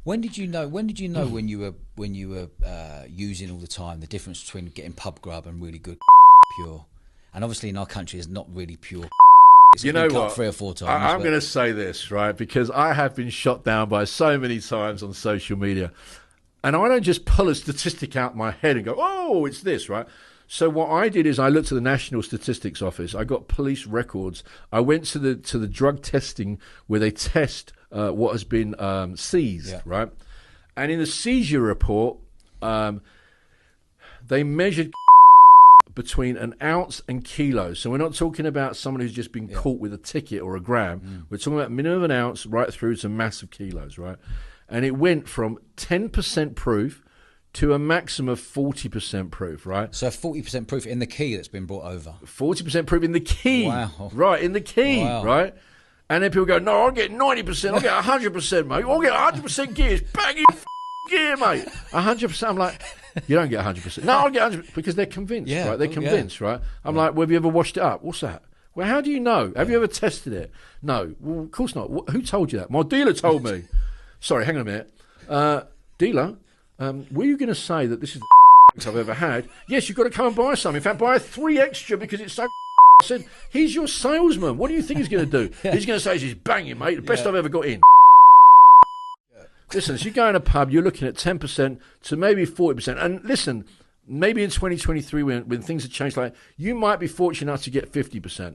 When did you know? When you were using all the time the difference between getting pub grub and really good pure? And obviously in our country, it's not really pure. It's You know been cut what? 3 or 4 times. I'm going to say this, right? Because I have been shot down by so many times on social media. And I don't just pull a statistic out my head and go, oh, it's this, right? So what I did is I looked at the National Statistics Office. I got police records. I went to the drug testing where they test what has been seized, right? And in the seizure report, they measured between an ounce and kilos. So we're not talking about someone who's just been caught with a ticket or a gram. We're talking about minimum of an ounce right through to massive kilos, right? And it went from 10% proof to a maximum of 40% proof, right? So 40% proof in the key that's been brought over. 40% proof in the key. Wow. Right, in the key, right? And then people go, no, I'll get 90%, I'll get 100%, mate. I'll get 100% gears. Bang your gear, mate. 100%. I'm like, you don't get 100%. No, I'll get 100%. Because they're convinced, right? They're convinced, right? I'm like, well, have you ever washed it up? What's that? Well, how do you know? Have you ever tested it? No. Well, of course not. Who told you that? My dealer told me. Sorry, hang on a minute. Dealer, were you going to say that this is the I've ever had? Yes, you've got to come and buy some. In fact, buy 3 extra because it's so I said, he's your salesman. What do you think he's going to do? He's going to say, he's banging, mate. The best I've ever got in. Listen, as you go in a pub, you're looking at 10% to maybe 40%. And listen, maybe in 2023 when things have changed, like you might be fortunate enough to get 50%.